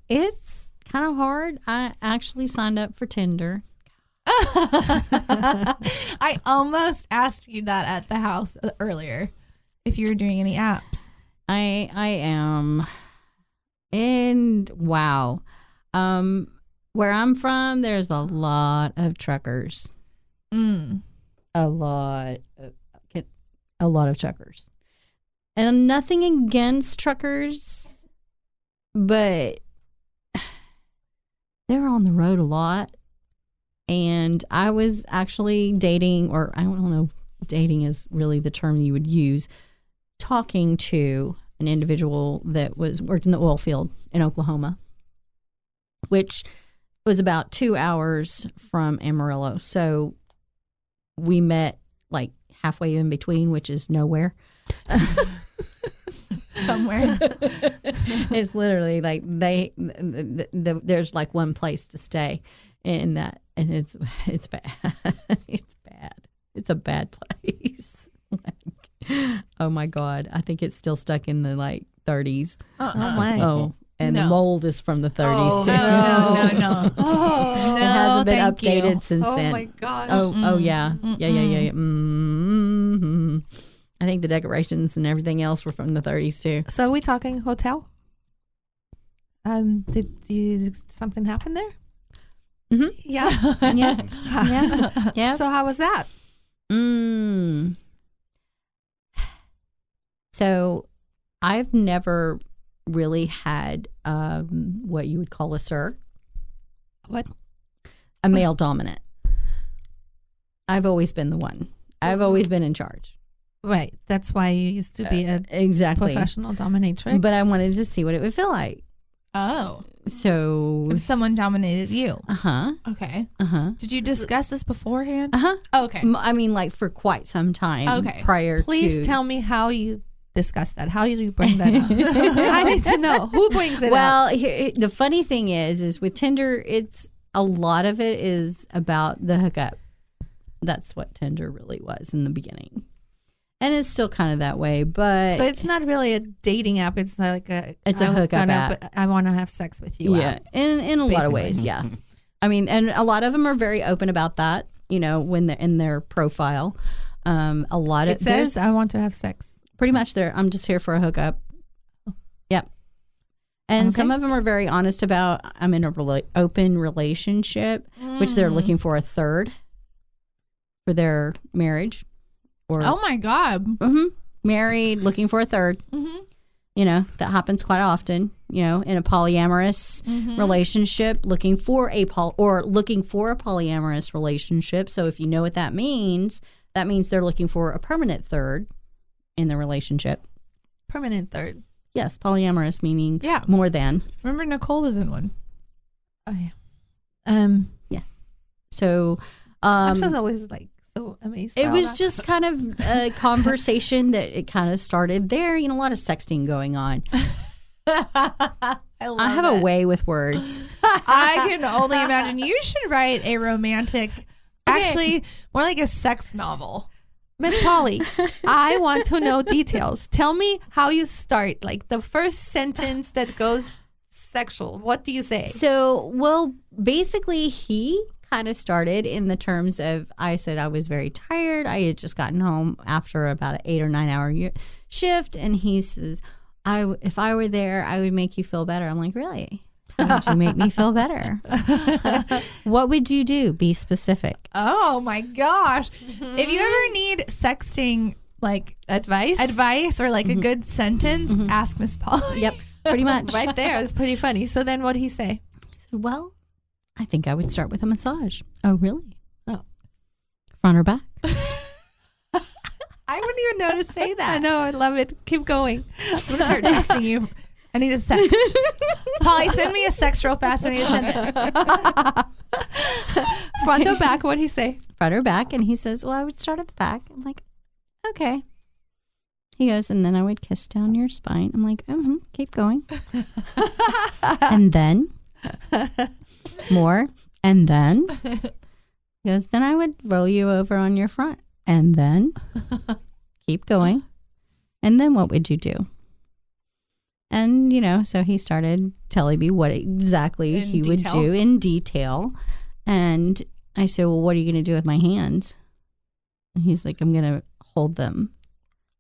It's kind of hard. I actually signed up for Tinder. I almost asked you that at the house earlier, if you were doing any apps. I am. And wow. Where I'm from, there's a lot of truckers. A lot of truckers. And nothing against truckers, but they're on the road a lot. And I was actually dating, or I don't know, dating is really the term you would use, talking to an individual that worked in the oil field in Oklahoma, which was about 2 hours from Amarillo. So we met like halfway in between, which is nowhere. Somewhere. It's literally like there's like one place to stay in that, and it's bad. It's bad. It's a bad place. Oh my God, I think it's still stuck in the like 30s. Oh my. Oh, and No. the mold is from the 30s too. No. Oh, It hasn't been thank you. updated since oh then. my gosh. Oh yeah. Yeah. Mm-hmm. I think the decorations and everything else were from the 30s too. So are we talking hotel? Did something happen there? Mm-hmm. Yeah. Yeah. So how was that? So I've never really had what you would call a sir. What? A male dominant. I've always been the one. I've always been in charge. Right. That's why you used to be a Exactly. professional dominatrix. But I wanted to see what it would feel like. Oh. So, If someone dominated you. uh-huh. Okay. Uh-huh. Did you discuss this beforehand? Uh-huh. Okay. I mean, like for quite some time Okay. prior Please to. tell me how you discuss that. How you bring that up? I need to know who brings it up. Well, the funny thing is with Tinder, it's a lot of it is about the hookup. That's what Tinder really was in the beginning. And it's still kind of that way, but So it's not really a dating app. It's like It's a hookup app. I want to have sex with you. yeah, app. in a lot of basically. ways, yeah. I mean, and a lot of them are very open about that. When they're in their profile, a lot of It says I want to have sex. pretty much there. I'm just here for a hookup. Yep. And Okay. some of them are very honest about I'm in a open relationship, which they're looking for a third for their marriage. Or Oh my God. married, looking for a third. That happens quite often. In a polyamorous relationship, looking for a polyamorous relationship. So if you know what that means they're looking for a permanent third in the relationship. Permanent third. Yes, polyamorous meaning Yeah. more than. Remember Nicole was in one. Oh yeah. So I'm just always like so amazed. it by all was that. just kind of a conversation that it kind of started there. A lot of sexting going on. I love I have a way with words. I can only imagine. You should write a romantic, actually more like a sex novel. Miss Polly, I want to know details. Tell me how you start. Like the first sentence that goes sexual. What do you say? So, well, basically, he kind of started in the terms of I said I was very tired. I had just gotten home after about an 8 or 9 hour shift. And he says, if I were there, I would make you feel better. I'm like, really? How would you make me feel better? What would you do? Be specific. Oh my gosh. If you ever need sexting like Advice? or like a good sentence, ask Miss Polly. Yep, pretty much. Right there. It's pretty funny. So then what did he say? I said, well, I think I would start with a massage. Oh, really? Oh. Front or back? I wouldn't even know to say I that. know. I love it. Keep going. I'm gonna start texting you. I need a sext. Polly, send me a sext real fast. I need to send it. Front or back? What did he say? Front or back? And he says, well, I would start at the back. I'm like, okay. He goes, and then I would kiss down your spine. I'm like, keep going. And then more. And then he goes, then I would roll you over on your front. And then keep going. And then what would you do? And, so he started telling me what exactly he would do in detail. And I said, well, what are you going to do with my hands? And he's like, I'm going to hold them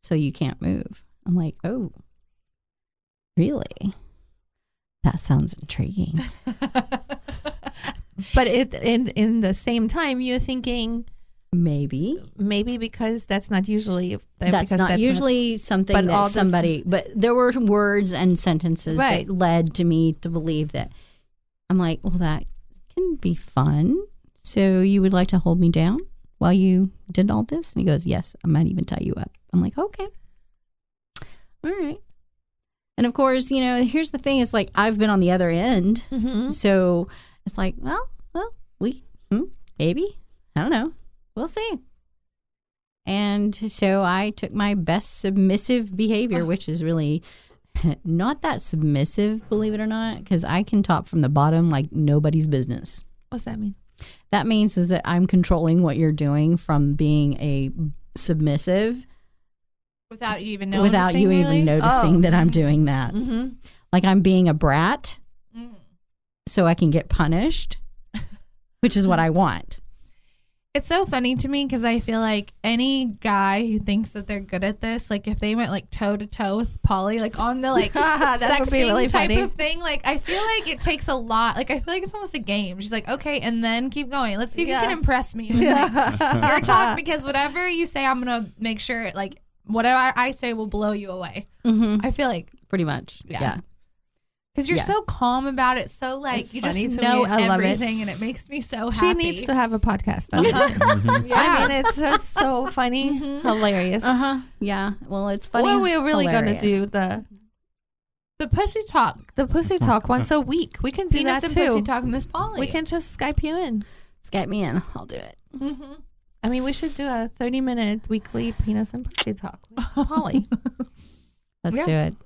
so you can't move. I'm like, oh, really? That sounds intriguing. But in the same time, you're thinking maybe because that's not usually something that somebody. But there were words and sentences that led to me to believe that. I'm like, well, that can be fun. So you would like to hold me down while you did all this? And he goes, yes, I might even tie you up. I'm like, okay. All right. And of course, here's the thing is like, I've been on the other end. Mm-hmm. So it's like, well, maybe, I don't know. We'll see. And so I took my best submissive behavior, which is really not that submissive, believe it or not, because I can talk from the bottom like nobody's business. What's that mean? That means is that I'm controlling what you're doing from being a submissive without you even noticing. Without you even noticing that I'm doing that. Mm-hmm. Like I'm being a brat so I can get punished, which is what I want. It's so funny to me because I feel like any guy who thinks that they're good at this, like if they went like toe to toe with Polly, like on the like sexting really type of thing, like I feel like it takes a lot. Like I feel like it's almost a game. She's like, okay, and then keep going. Let's see if you can impress me with your talk, because whatever you say, I'm gonna make sure like whatever I say will blow you away. Mm-hmm. I feel like pretty much, yeah. Because you're so calm about it, so like it's you just know everything, and it makes me so happy. She needs to have a podcast. I mean, it's just so funny, hilarious. Yeah. Well, it's funny. Well, we're really gonna do the pussy talk. The pussy talk once a week. We can do that too. Pussy talk, Miss Polly. We can just Skype you in. Skype me in. I'll do it. Mm-hmm. I mean, we should do a 30-minute weekly penis and pussy talk with Polly. Let's do it.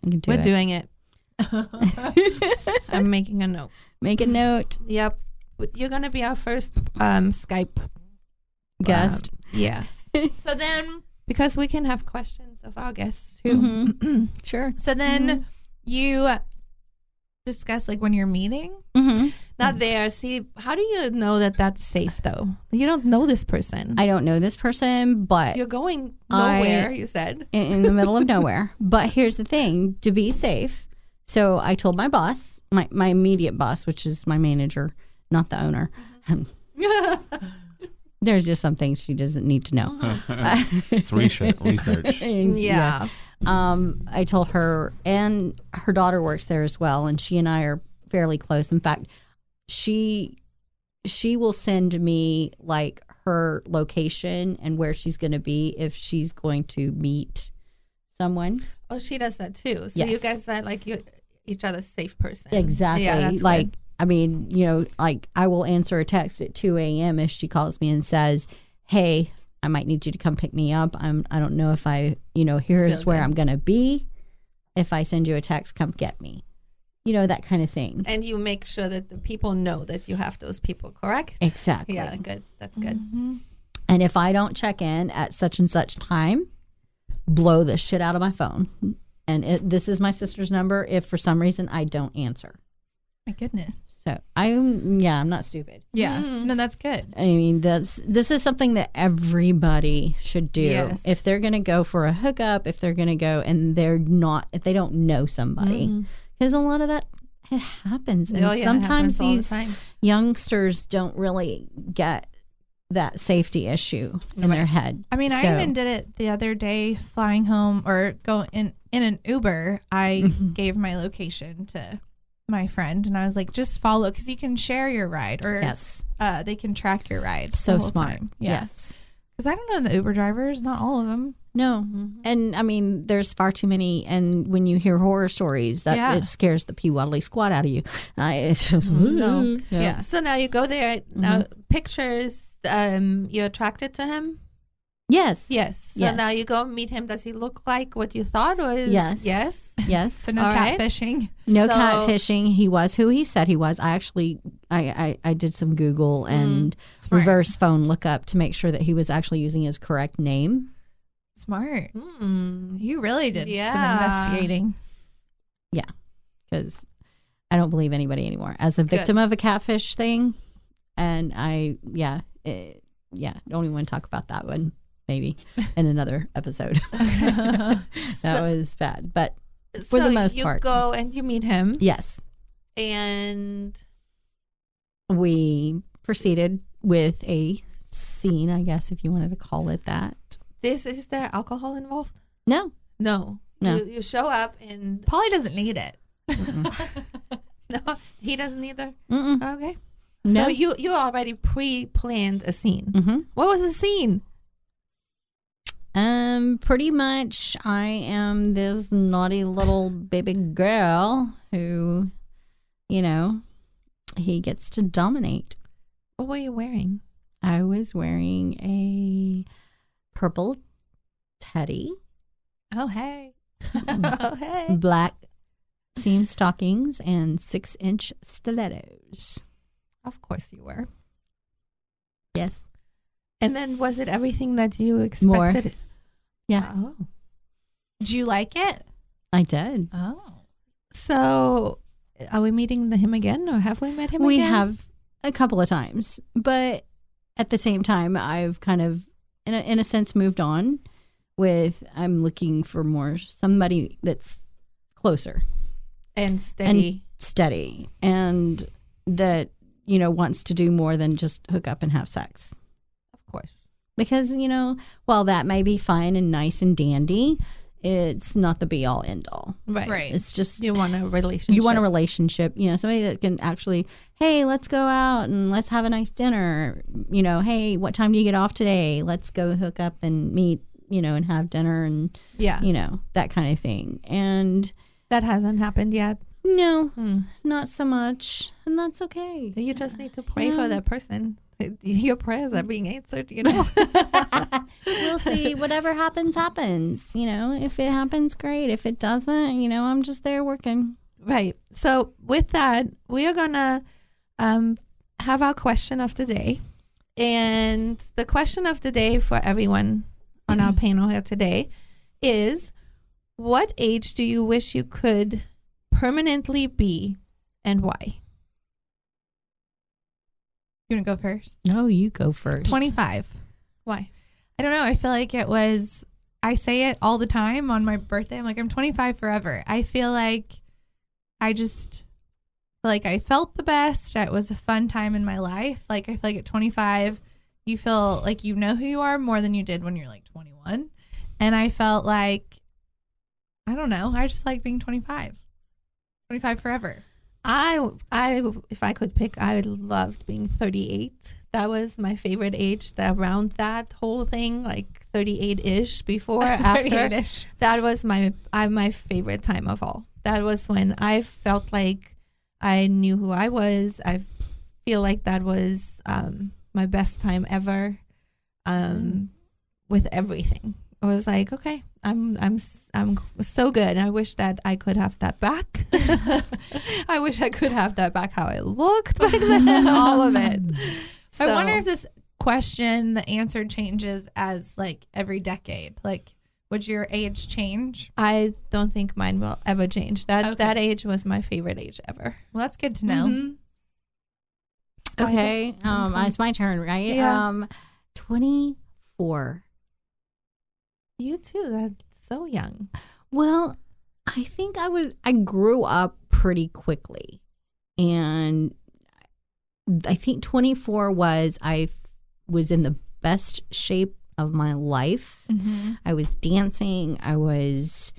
We're doing it. I'm making a note. Make a note. Yep. You're going to be our first Skype guest. Yes. So then, because we can have questions of our guests too. Mm-hmm. Sure. So then you discuss like when you're meeting. Mm-hmm. Not there. See, how do you know that that's safe though? You don't know this person. I don't know this person, but you're going nowhere. You said in the middle of nowhere. But here's the thing: to be safe. So I told my boss, my immediate boss, which is my manager, not the owner. There's just some things she doesn't need to know. It's research. Yeah. I told her, and her daughter works there as well, and she and I are fairly close. In fact, she will send me like her location and where she's going to be if she's going to meet someone. Oh, she does that too. So you guys are like each other's safe person. Exactly. Yeah, that's like, good. I mean, like I will answer a text at 2 a.m. if she calls me and says, hey, I might need you to come pick me up. I don't know if here's where I'm going to be. If I send you a text, come get me. That kind of thing. And you make sure that the people know that you have those people, correct? Exactly. Yeah, good. That's good. Mm-hmm. And if I don't check in at such and such time, blow the shit out of my phone. And this is my sister's number if for some reason I don't answer. My goodness. So I'm not stupid. Yeah. No, that's good. I mean, this is something that everybody should do. Yes. If they're going to go for a hookup, if they're going to go and if they don't know somebody, because a lot of that it happens. And sometimes these youngsters don't really get that safety issue in their head. I mean, I even did it the other day flying home or go in an Uber. I gave my location to my friend and I was like, just follow, because you can share your ride or they can track your ride. So smart. Yes. Because I don't know the Uber drivers, not all of them. No. Mm-hmm. And I mean, there's far too many. And when you hear horror stories, it scares the POLLY'S squat out of you. No. Yeah. So now you go there. Now pictures, you're attracted to him? Yes. Yes. So Yes. now you go meet him. Does he look like what you thought, or is Yes. yes? Yes. So no All right. catfishing. No So- catfishing. He was who he said he was. I actually, I did some Google and Smart. reverse phone lookup to make sure that he was actually using his correct name. Smart. Mm. You really did some Yeah. investigating. Because I don't believe anybody anymore. As a victim of a catfish thing, and don't even want to talk about that one. Maybe in another episode. That was bad, but for the most part, you go and you meet him, yes, and we proceeded with a scene, I guess, if you wanted to call it that. is there alcohol involved? No, No. No. You show up and Polly doesn't need it. no, he doesn't either. mm-mm. Okay. No. So you already pre-planned a scene. Mm-hmm. What was the scene? Pretty much, I am this naughty little baby girl who, he gets to dominate. What were you wearing? I was wearing a purple teddy, Oh, hey. Oh, hey. black seam stockings, and 6-inch stilettos. Of course you were. Yes. And then was it everything that you More. expected? Yeah, Oh. Did you like it? I did. Oh. So are we meeting him again, or have we met him We again? have a couple of times, but at the same time, I've kind of, in a sense, moved on with, I'm looking for somebody that's closer And steady. and steady and that, wants to do more than just hook up and have sex. Of course. Because, while that may be fine and nice and dandy, it's not the be all end all. Right. It's just, You want a relationship. you want a relationship, somebody that can actually, hey, let's go out and let's have a nice dinner. Hey, what time do you get off today? Let's go hook up and meet, and have dinner and, Yeah. that kind of thing. And That hasn't happened yet. no, Hmm. not so much. And that's okay. You just need to pray for Yeah. that person. Your prayers are being answered, We'll see. Whatever happens, happens. If it happens, great. If it doesn't, I'm just there working. Right. So with that, we are gonna have our question of the day, and the question of the day for everyone on our panel here today is: what age do you wish you could permanently be, and why? You want to go first? No, you go first. 25. Why? I don't know. I feel like I say it all the time on my birthday. I'm like, I'm 25 forever. I feel like I felt the best. It was a fun time in my life. Like, I feel like at 25, you feel like you know who you are more than you did when you're like 21. And I felt like, I don't know. I just like being 25. 25 forever. I if I could pick, I loved being 38. That was my favorite age. Around that whole thing, like 38-ish, before, after. 38-ish. That was my favorite time of all. That was when I felt like I knew who I was. I feel like that was my best time ever, with everything. I was like, okay, I'm so good. I wish that I could have that back. I wish I could have that back, how I looked back then, all of it. I wonder if this question, the answer changes as like every decade. Like, would your age change? I don't think mine will ever change. That Okay. that age was my favorite age ever. Well, that's good to know. Mhm. Okay. It's my turn, right? Yeah. 24. You too. That's so young. Well, I think I grew up pretty quickly. And I think 24 I was in the best shape of my life. Mm-hmm. I was dancing. I was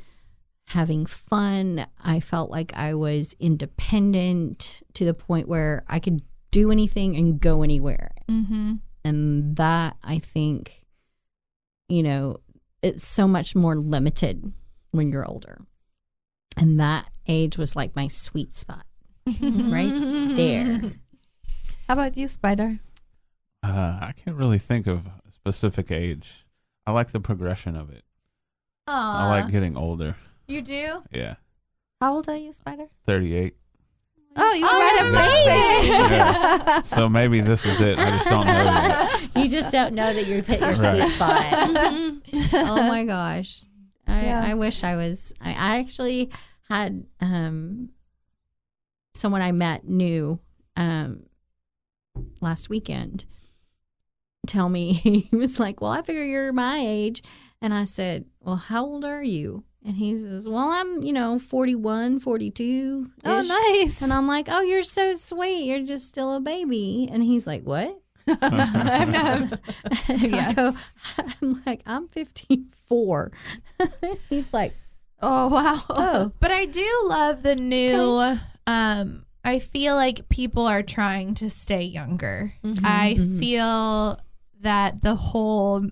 having fun. I felt like I was independent to the point where I could do anything and go anywhere. Mm-hmm. And that, I think, it's so much more limited when you're older. And that age was like my sweet spot. Right there. How about you, Spider? I can't really think of a specific age. I like the progression of it. I Aw. like getting older. You do? Yeah. How old are you, Spider? 38. Oh, you're right up my Yeah. So maybe this is it. I just don't know yet. You just don't know that you've hit your Right. sweet spot. Mhm. Oh my gosh. Yeah. I wish I was. I actually had someone I met new last weekend tell me, he was like, well, I figure you're my age. And I said, well, how old are you? And he says, well, I'm, 41, 42. Oh, nice. And I'm like, oh, you're so sweet. You're just still a baby. And he's like, what? I'm not. Yeah. I'm like, I'm 54. He's like, Oh, wow. oh. But I do love the new. I feel like people are trying to stay younger. Mhm. I feel that the whole,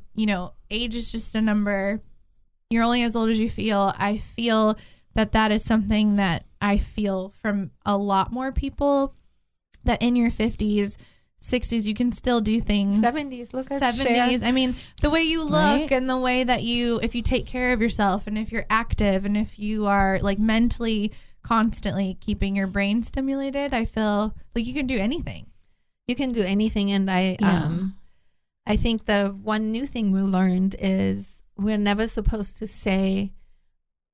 age is just a number. You're only as old as you feel. I feel that is something that I feel from a lot more people, that in your 50s, 60s, you can still do things. 70s, look at 70s. Cher. I mean, the way you look Right. and the way that if you take care of yourself and if you're active and if you are like mentally constantly keeping your brain stimulated, I feel like you can do anything. You can do anything. And I think the one new thing we learned is we're never supposed to say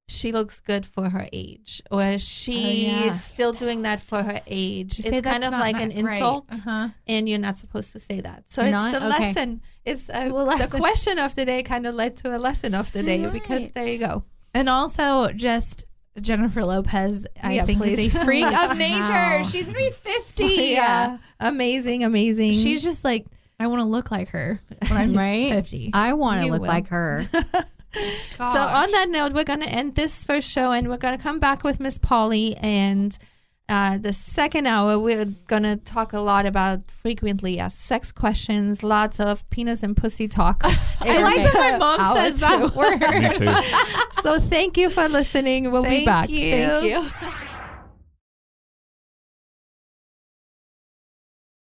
she looks good for her age or she's still doing that for her age. You say It's kind that's of not like right. an insult. Uh-huh. And you're not supposed to say that. So Not? it's the Okay. lesson. It's the lesson. question of the day kind of led to a lesson of the day because Right. there you go. And also just Jennifer Lopez, I Yeah, think please. is a freak of nature. Wow. She's going to be 50. Yeah. Amazing. She's just like, I want to look like her when I'm Right? 50. I want to You look will. like her. So on that note, we're going to end this first show and we're going to come back with Miss Polly. And the second hour, we're going to talk a lot about frequently asked sex questions, lots of penis and pussy talk. I like that my mom Hour says that two. word. Me too. So thank you for listening. We'll be Thank back. you. Thank you.